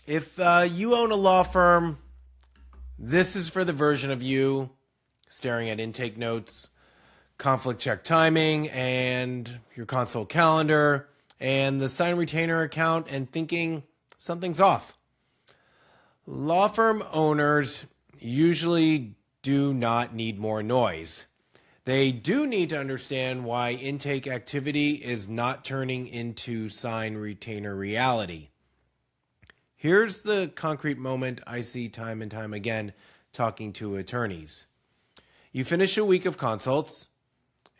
If you own a law firm, this is for the version of you staring at intake notes, conflict check timing, and your consult calendar, and the sign retainer account, and thinking something's off. Law firm owners usually do not need more noise. They do need to understand why intake activity is not turning into sign retainer reality. Here's the concrete moment I see time and time again talking to attorneys. You finish a week of consults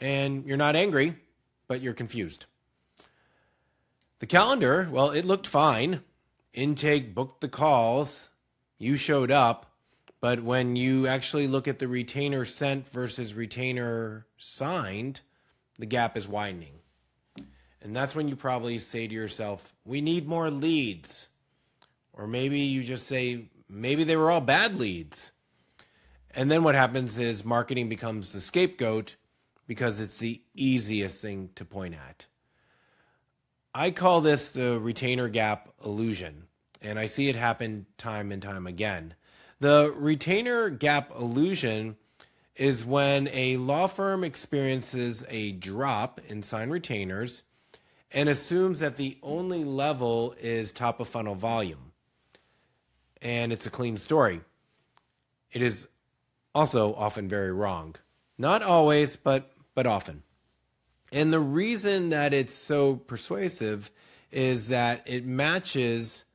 and you're not angry, but you're confused. The calendar, well, it looked fine. Intake booked the calls. You showed up. But when you actually look at the retainer sent versus retainer signed, the gap is widening. And that's when you probably say to yourself, we need more leads. Or maybe you just say, maybe they were all bad leads. And then what happens is marketing becomes the scapegoat because it's the easiest thing to point at. I call this the retainer gap illusion, and I see it happen time and time again. The retainer gap illusion is when a law firm experiences a drop in signed retainers and assumes that the only level is top of funnel volume. And it's a clean story. It is also often very wrong. Not always, but often. And the reason that it's so persuasive is that it matches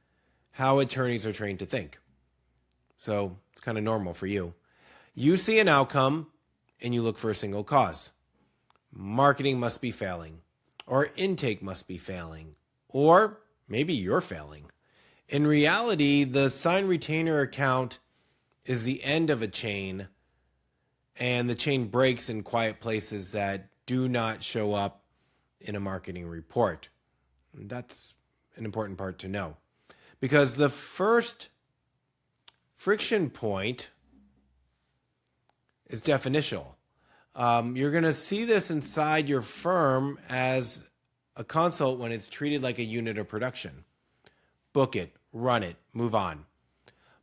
how attorneys are trained to think. So it's kind of normal for you. You see an outcome and you look for a single cause. Marketing must be failing, or intake must be failing, or maybe you're failing. In reality, the sign retainer account is the end of a chain, and the chain breaks in quiet places that do not show up in a marketing report. That's an important part to know, because the first friction point is definitional. You're going to see this inside your firm as a consult when it's treated like a unit of production. Book it, run it, move on.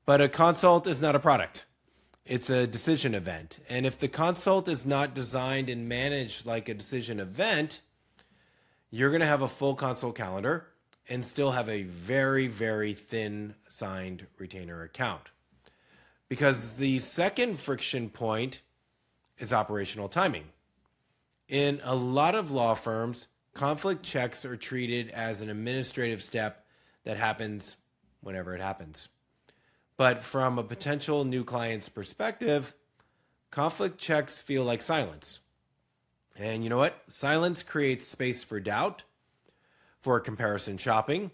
But a consult is not a product. It's a decision event. And if the consult is not designed and managed like a decision event, you're going to have a full consult calendar and still have a very, very thin signed retainer account. Because the second friction point is operational timing. In a lot of law firms, conflict checks are treated as an administrative step that happens whenever it happens. But from a potential new client's perspective, conflict checks feel like silence. And you know what? Silence creates space for doubt, for comparison shopping,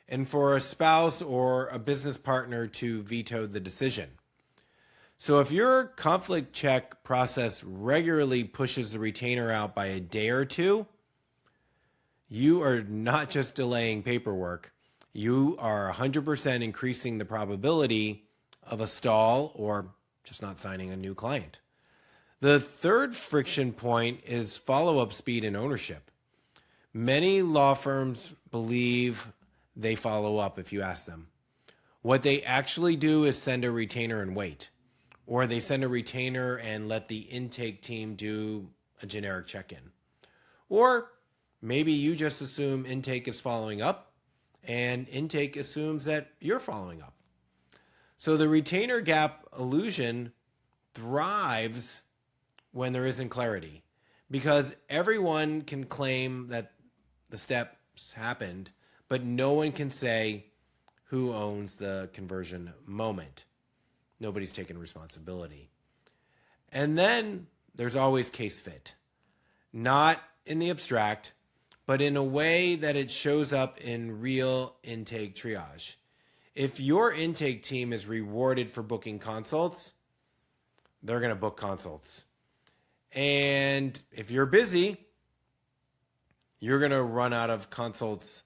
and for a spouse or a business partner to veto the decision. So if your conflict check process regularly pushes the retainer out by a day or two, you are not just delaying paperwork. You are 100% increasing the probability of a stall or just not signing a new client. The third friction point is follow-up speed and ownership. Many law firms believe they follow up if you ask them. What they actually do is send a retainer and wait. Or they send a retainer and let the intake team do a generic check-in. Or maybe you just assume intake is following up and intake assumes that you're following up. So the retainer gap illusion thrives when there isn't clarity, because everyone can claim that the steps happened, but no one can say who owns the conversion moment. Nobody's taking responsibility. And then there's always case fit, not in the abstract, but in a way that it shows up in real intake triage. If your intake team is rewarded for booking consults, they're going to book consults. And if you're busy, you're going to run out of consults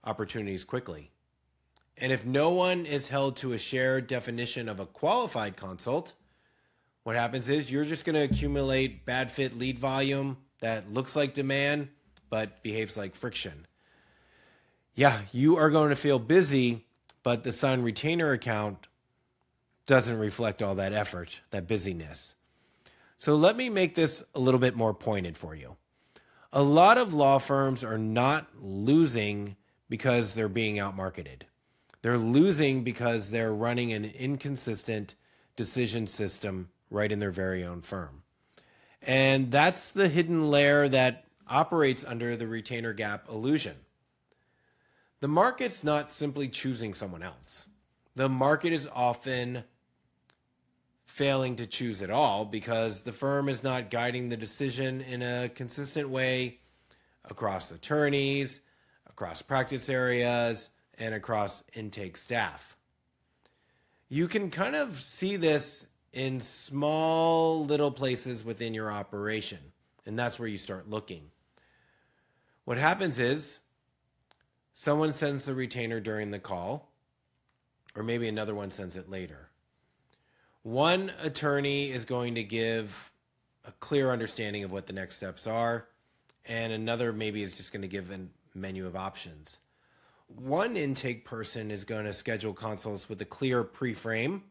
opportunities quickly. And if no one is held to a shared definition of a qualified consult, what happens is you're just going to accumulate bad fit lead volume that looks like demand, but behaves like friction. Yeah, you are going to feel busy, but the sign retainer account doesn't reflect all that effort, that busyness. So let me make this a little bit more pointed for you. A lot of law firms are not losing because they're being outmarketed. They're losing because they're running an inconsistent decision system right in their very own firm. And that's the hidden layer that operates under the retainer gap illusion. The market's not simply choosing someone else. The market is often failing to choose at all because the firm is not guiding the decision in a consistent way across attorneys, across practice areas, and across intake staff. You can kind of see this in small little places within your operation, and that's where you start looking. What happens is someone sends the retainer during the call, or maybe another one sends it later. One attorney is going to give a clear understanding of what the next steps are, and another maybe is just going to give a menu of options. One intake person is going to schedule consults with a clear pre-frame,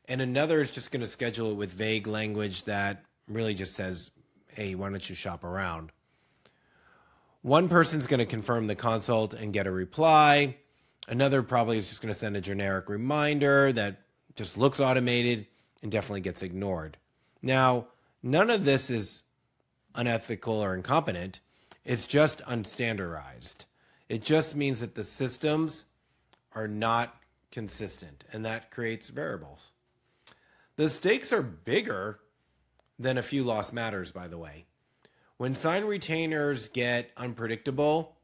and another is just going to schedule it with vague language that really just says, hey, why don't you shop around? One person's going to confirm the consult and get a reply. Another probably is just going to send a generic reminder that just looks automated and definitely gets ignored. Now, none of this is unethical or incompetent. It's just unstandardized. It just means that the systems are not consistent, and that creates variables. The stakes are bigger than a few lost matters, by the way. When sign retainers get unpredictable,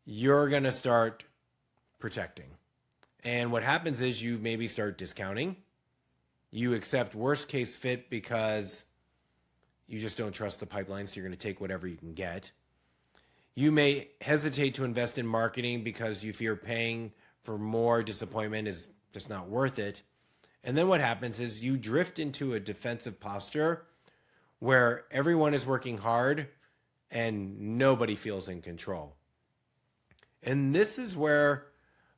you're going to start protecting. And what happens is you maybe start discounting. You accept worst case fit because you just don't trust the pipeline, so you're going to take whatever you can get. You may hesitate to invest in marketing because you fear paying for more disappointment is just not worth it. And then what happens is you drift into a defensive posture where everyone is working hard and nobody feels in control. And this is where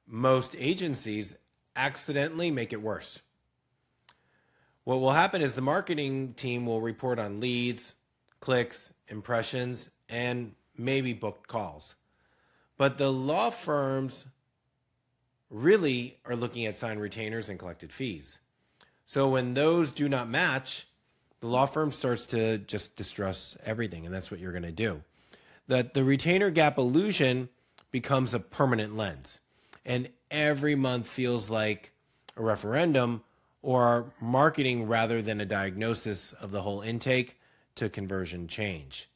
most agencies accidentally make it worse. What will happen is the marketing team will report on leads, clicks, impressions, and maybe booked calls. But the law firms really are looking at signed retainers and collected fees. So when those do not match, the law firm starts to just distrust everything, and that's what you're going to do. That the retainer gap illusion becomes a permanent lens, and every month feels like a referendum or marketing rather than a diagnosis of the whole intake to conversion change.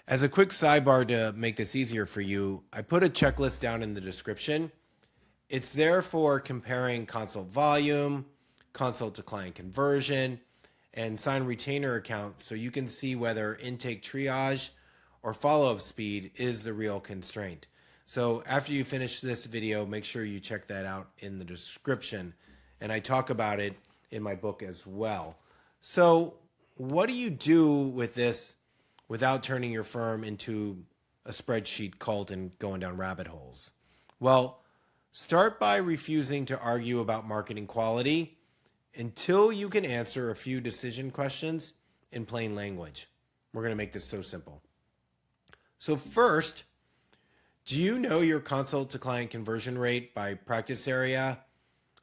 As a quick sidebar to make this easier for you, I put a checklist down in the description. It's there for comparing consult volume, consult to client conversion, and sign retainer account so you can see whether intake triage or follow-up speed is the real constraint. So after you finish this video, make sure you check that out in the description. And I talk about it in my book as well. So what do you do with this without turning your firm into a spreadsheet cult and going down rabbit holes? Well, start by refusing to argue about marketing quality until you can answer a few decision questions in plain language. We're going to make this so simple. So first, do you know your consult to client conversion rate by practice area?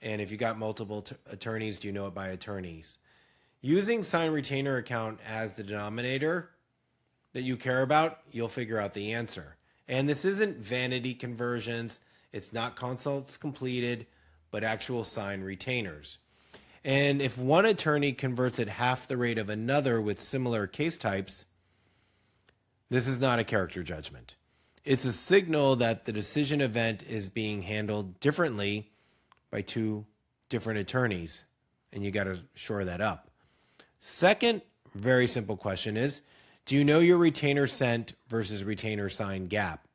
And if you got multiple attorneys, do you know it by attorneys? Using sign retainer account as the denominator that you care about, you'll figure out the answer. And this isn't vanity conversions. It's not consults completed, but actual sign retainers. And if one attorney converts at half the rate of another with similar case types, this is not a character judgment. It's a signal that the decision event is being handled differently by two different attorneys, and you got to shore that up. Second, very simple question is, do you know your retainer sent versus retainer signed gap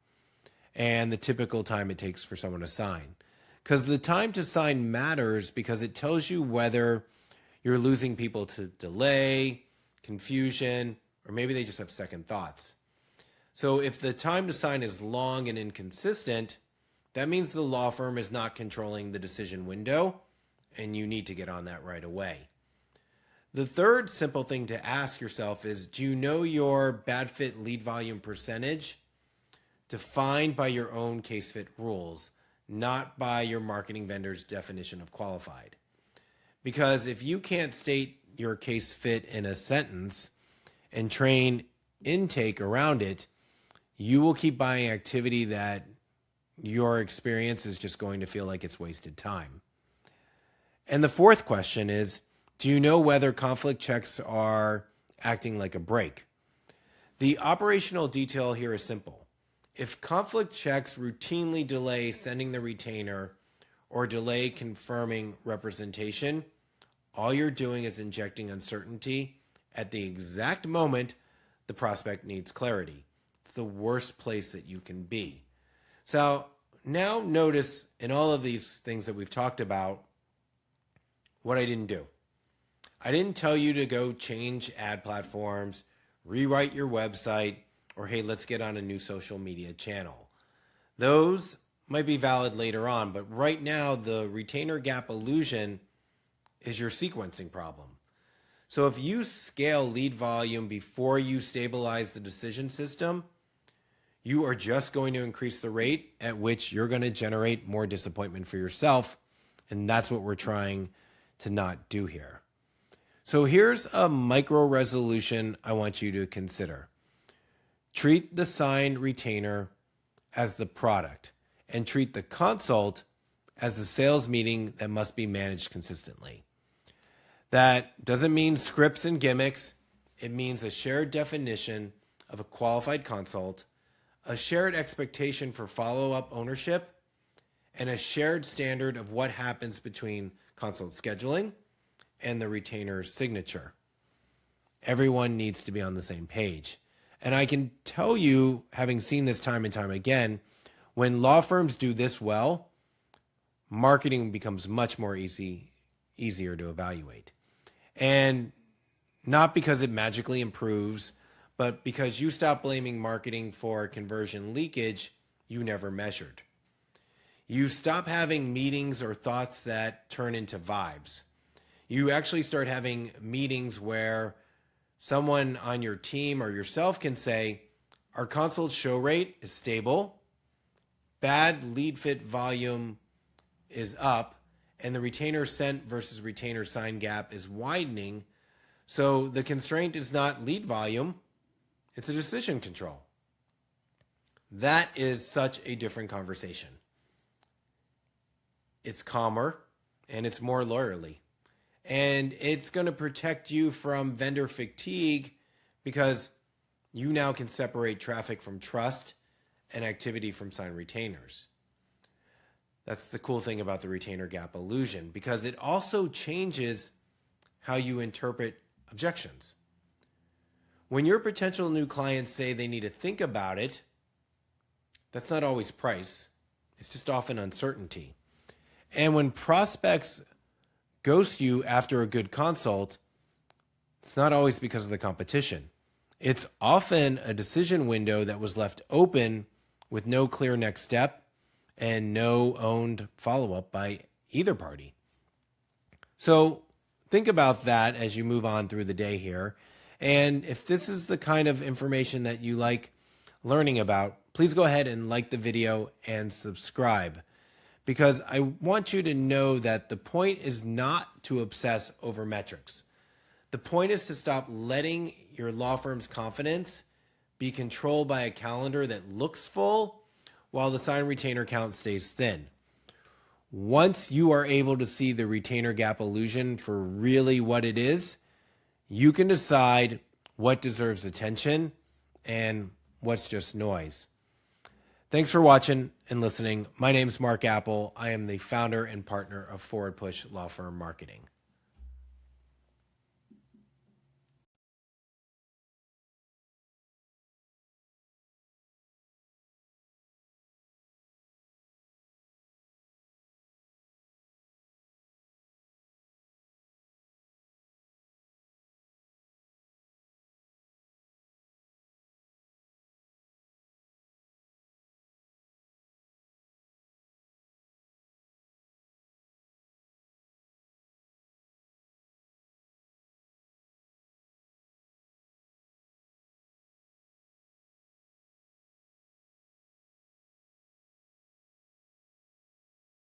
and the typical time it takes for someone to sign? Because the time to sign matters because it tells you whether you're losing people to delay, confusion, or maybe they just have second thoughts. So if the time to sign is long and inconsistent, that means the law firm is not controlling the decision window, and you need to get on that right away. The third simple thing to ask yourself is, do you know your bad fit lead volume percentage? Defined by your own case fit rules, not by your marketing vendor's definition of qualified. Because if you can't state your case fit in a sentence and train intake around it, you will keep buying activity that your experience is just going to feel like it's wasted time. And the fourth question is, do you know whether conflict checks are acting like a break? The operational detail here is simple. If conflict checks routinely delay sending the retainer or delay confirming representation, all you're doing is injecting uncertainty at the exact moment the prospect needs clarity. It's the worst place that you can be. So now notice in all of these things that we've talked about, what I didn't do. I didn't tell you to go change ad platforms, rewrite your website, or hey, let's get on a new social media channel. Those might be valid later on, but right now the retainer gap illusion is your sequencing problem. So if you scale lead volume before you stabilize the decision system, you are just going to increase the rate at which you're going to generate more disappointment for yourself. And that's what we're trying to not do here. So here's a micro resolution I want you to consider. Treat the signed retainer as the product and treat the consult as the sales meeting that must be managed consistently. That doesn't mean scripts and gimmicks. It means a shared definition of a qualified consult, a shared expectation for follow-up ownership, and a shared standard of what happens between consult scheduling and the retainer's signature. Everyone needs to be on the same page. And I can tell you, having seen this time and time again, when law firms do this well, marketing becomes much more easier to evaluate. And not because it magically improves, but because you stop blaming marketing for conversion leakage you never measured. You stop having meetings or thoughts that turn into vibes. You actually start having meetings where someone on your team or yourself can say, our consult show rate is stable, bad lead fit volume is up, and the retainer sent versus retainer signed gap is widening. So the constraint is not lead volume, it's a decision control. That is such a different conversation. It's calmer and it's more lawyerly. And it's going to protect you from vendor fatigue because you now can separate traffic from trust and activity from signed retainers. That's the cool thing about the retainer gap illusion, because it also changes how you interpret objections. When your potential new clients say they need to think about it, that's not always price. It's just often uncertainty. And when prospects ghost you after a good consult, it's not always because of the competition. It's often a decision window that was left open with no clear next step and no owned follow-up by either party. So think about that as you move on through the day here. And if this is the kind of information that you like learning about, please go ahead and like the video and subscribe, because I want you to know that the point is not to obsess over metrics. The point is to stop letting your law firm's confidence be controlled by a calendar that looks full while the signed retainer count stays thin. Once you are able to see the retainer gap illusion for really what it is, you can decide what deserves attention and what's just noise. Thanks for watching and listening. My name is Mark Apple. I am the founder and partner of Forward Push Law Firm Marketing.